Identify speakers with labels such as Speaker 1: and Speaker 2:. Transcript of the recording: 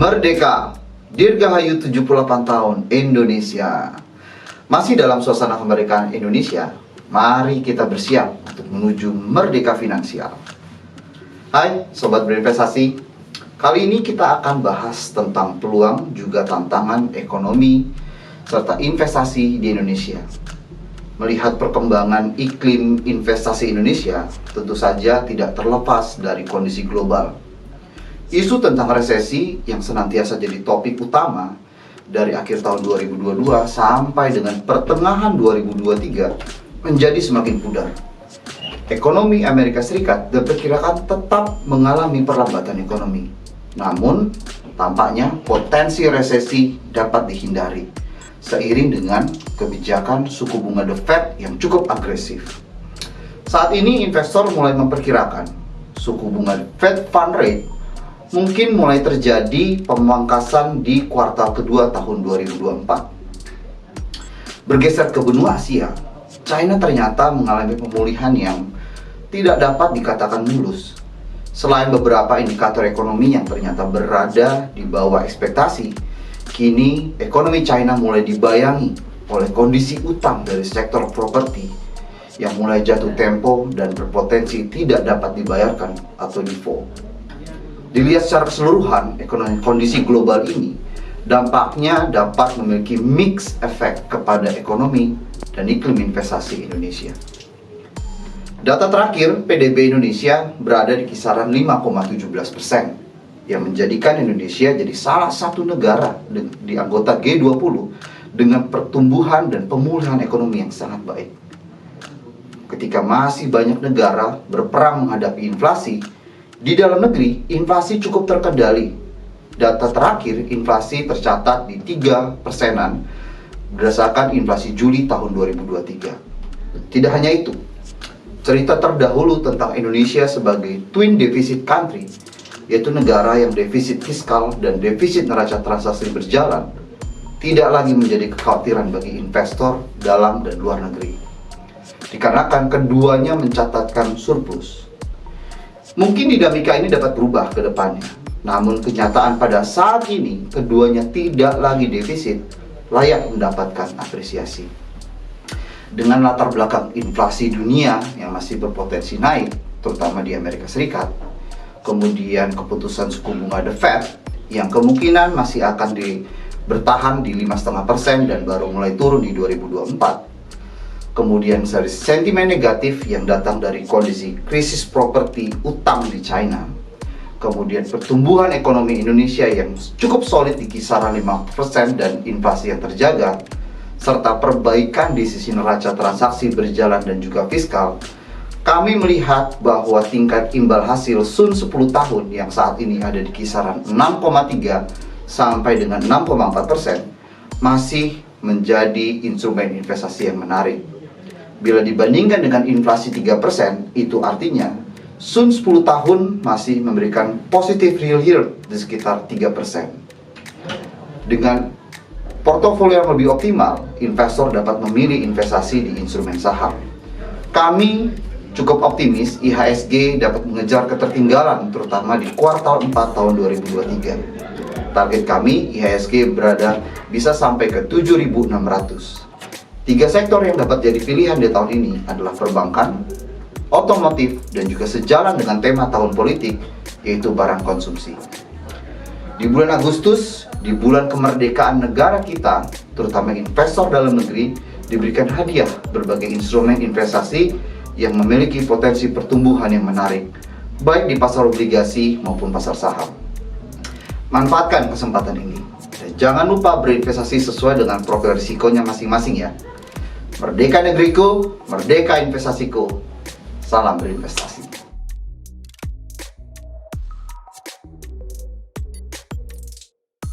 Speaker 1: Merdeka, Dirgahayu 78 tahun Indonesia. Masih dalam suasana kemerdekaan Indonesia, mari kita bersiap untuk menuju merdeka finansial. Hai Sobat Berinvestasi, kali ini kita akan bahas tentang peluang juga tantangan ekonomi serta investasi di Indonesia. Melihat perkembangan iklim investasi Indonesia, tentu saja tidak terlepas dari kondisi global. Isu tentang resesi yang senantiasa jadi topik utama dari akhir tahun 2022 sampai dengan pertengahan 2023 menjadi semakin pudar. Ekonomi Amerika Serikat diperkirakan tetap mengalami perlambatan ekonomi. Namun, tampaknya potensi resesi dapat dihindari seiring dengan kebijakan suku bunga The Fed yang cukup agresif. Saat ini investor mulai memperkirakan suku bunga Fed Fund Rate mungkin mulai terjadi pemangkasan di kuartal kedua tahun 2024. Bergeser ke benua Asia, China ternyata mengalami pemulihan yang tidak dapat dikatakan mulus. Selain beberapa indikator ekonomi yang ternyata berada di bawah ekspektasi, kini ekonomi China mulai dibayangi oleh kondisi utang dari sektor properti yang mulai jatuh tempo dan berpotensi tidak dapat dibayarkan atau default. Dilihat secara keseluruhan, kondisi global ini dampaknya dapat memiliki mix efek kepada ekonomi dan iklim investasi Indonesia. Data terakhir PDB Indonesia berada di kisaran 5,17%, yang menjadikan Indonesia jadi salah satu negara di anggota G20 dengan pertumbuhan dan pemulihan ekonomi yang sangat baik. Ketika masih banyak negara berperang menghadapi inflasi, di dalam negeri, inflasi cukup terkendali. Data terakhir, inflasi tercatat di 3%-an berdasarkan inflasi Juli tahun 2023. Tidak hanya itu, cerita terdahulu tentang Indonesia sebagai twin deficit country, yaitu negara yang defisit fiskal dan defisit neraca transaksi berjalan, tidak lagi menjadi kekhawatiran bagi investor dalam dan luar negeri, dikarenakan keduanya mencatatkan surplus. Mungkin dinamika ini dapat berubah ke depannya, namun kenyataan pada saat ini keduanya tidak lagi defisit, layak mendapatkan apresiasi. Dengan latar belakang inflasi dunia yang masih berpotensi naik, terutama di Amerika Serikat, kemudian keputusan suku bunga The Fed yang kemungkinan masih akan bertahan di 5,5% dan baru mulai turun di 2024. Kemudian dari sentimen negatif yang datang dari kondisi krisis properti utang di China. Kemudian pertumbuhan ekonomi Indonesia yang cukup solid di kisaran 5% dan inflasi yang terjaga, serta perbaikan di sisi neraca transaksi berjalan dan juga fiskal, kami melihat bahwa tingkat imbal hasil SUN 10 tahun yang saat ini ada di kisaran 6,3 sampai dengan 6,4% masih menjadi instrumen investasi yang menarik. Bila dibandingkan dengan inflasi 3%, itu artinya SUN 10 tahun masih memberikan positive real yield di sekitar 3%. Dengan portofolio yang lebih optimal, investor dapat memilih investasi di instrumen saham. Kami cukup optimis IHSG dapat mengejar ketertinggalan terutama di kuartal 4 tahun 2023. Target kami IHSG bisa sampai ke 7.600. 3 sektor yang dapat jadi pilihan di tahun ini adalah perbankan, otomotif, dan juga sejalan dengan tema tahun politik, yaitu barang konsumsi. Di bulan Agustus, di bulan kemerdekaan negara kita, terutama investor dalam negeri, diberikan hadiah berbagai instrumen investasi yang memiliki potensi pertumbuhan yang menarik, baik di pasar obligasi maupun pasar saham. Manfaatkan kesempatan ini. Dan jangan lupa berinvestasi sesuai dengan profil risikonya masing-masing ya. Merdeka negeriku, merdeka investasiku. Salam berinvestasi.